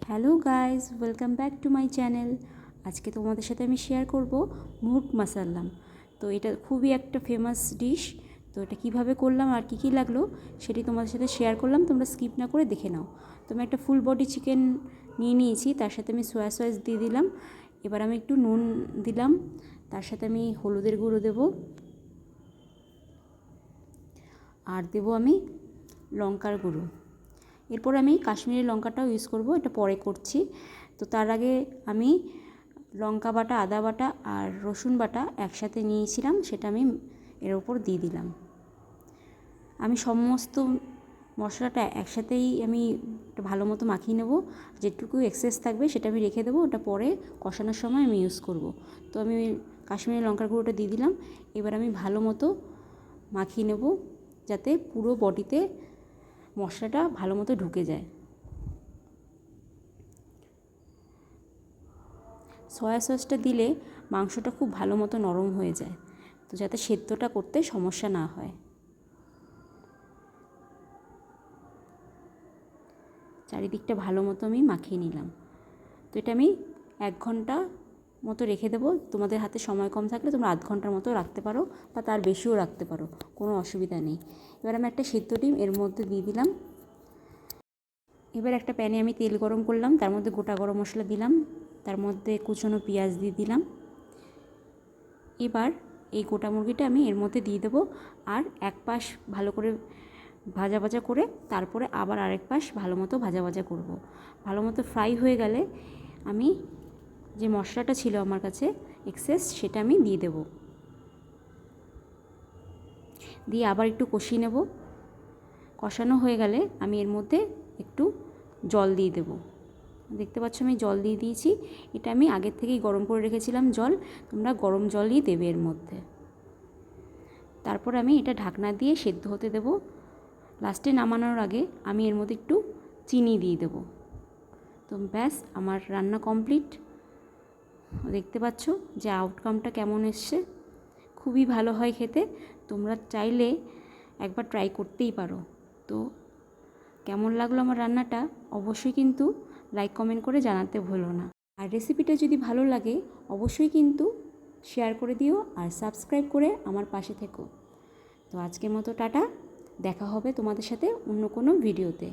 Hello guys, welcome back to my channel. আজকে তোমাদের সাথে আমি শেয়ার করব মুগ মাসাল্লাম। তো এটা খুবই একটা ফেমাস ডিশ। তো এটা কীভাবে করলাম আর কী লাগলো সেটি তোমাদের সাথে শেয়ার করলাম, তোমরা স্কিপ না করে দেখে নাও। তো আমি একটা ফুল বডি চিকেন নিয়ে নিয়েছি, তার সাথে আমি সোয়া সস দিয়ে দিলাম। এবার আমি একটু নুন দিলাম, তার সাথে আমি হলুদের গুঁড়ো দেবো, আর দেবো আমি লঙ্কার গুঁড়ো। এরপর আমি কাশ্মীরি লঙ্কাটাও ইউজ করব, এটা পরে করছি। তো তার আগে আমি লঙ্কা বাটা, আদা বাটা আর রসুন বাটা একসাথে নিয়েছিলাম, সেটা আমি এর ওপর দিয়ে দিলাম। আমি সমস্ত মশলাটা একসাথেই আমি ভালো মতো মাখিয়ে নেব। যেটুকু এক্সেস থাকবে সেটা আমি রেখে দেবো, ওটা পরে কষানোর সময় আমি ইউজ করব। তো আমি কাশ্মীরি লঙ্কার গুঁড়োটা দিয়ে দিলাম। এবার আমি ভালো মতো মাখিয়ে নেব, যাতে পুরো বডিতে মশলাটা ভালো মতো ঢুকে যায়। সয়া সসটা দিলে মাংসটা খুব ভালো মতো নরম হয়ে যায়, তো যাতে সেদ্ধটা করতে সমস্যা না হয়। চারিদিকটা ভালো মতো আমি মাখিয়ে নিলাম। তো এটা আমি 1 ঘন্টা মতো রেখে দেবো। তোমাদের হাতে সময় কম থাকলে তোমরা আধ ঘন্টার মতো রাখতে পারো, বা তার বেশিও রাখতে পারো, কোনো অসুবিধা নেই। এবার আমি একটা সিদ্ধ ডিম এর মধ্যে দিয়ে দিলাম। এবার একটা প্যানে আমি তেল গরম করলাম, তার মধ্যে গোটা গরম মশলা দিলাম, তার মধ্যে কুচনো পেঁয়াজ দিয়ে দিলাম। এবার এই গোটা মুরগিটা আমি এর মধ্যে দিয়ে দেবো, আর এক পাশ ভালো করে ভাজা ভাজা করে তারপরে আবার আরেক পাশ ভালো মতো ভাজা ভাজা করব। ভালো মতো ফ্রাই হয়ে গেলে আমি যে মশলাটা ছিল আমার কাছে এক্সেস, সেটা আমি দিয়ে দেব। দিয়ে আবার একটু কষিয়ে নেব। কষানো হয়ে গেলে আমি এর মধ্যে একটু জল দিয়ে দেব। দেখতে পাচ্ছ আমি জল দিয়ে দিয়েছি। এটা আমি আগের থেকেই গরম করে রেখেছিলাম জল, তোমরা গরম জলই দেবে এর মধ্যে। তারপর আমি এটা ঢাকনা দিয়ে সেদ্ধ হতে দেব। লাস্টে নামানোর আগে আমি এর মধ্যে একটু চিনি দিয়ে দেব। তো ব্যাস, আমার রান্না কমপ্লিট। দেখতে পাচ্ছ যে আউটকামটা কেমন এসছে, খুবই ভালো হয় খেতে। তোমরা চাইলে একবার ট্রাই করতেই পারো। তো কেমন লাগলো আমার রান্নাটা অবশ্যই কিন্তু লাইক কমেন্ট করে জানাতে ভুলো না। আর রেসিপিটা যদি ভালো লাগে অবশ্যই কিন্তু শেয়ার করে দিও, আর সাবস্ক্রাইব করে আমার পাশে থেকো। তো আজকের মতো টাটা, দেখা হবে তোমাদের সাথে অন্য কোনো ভিডিওতে।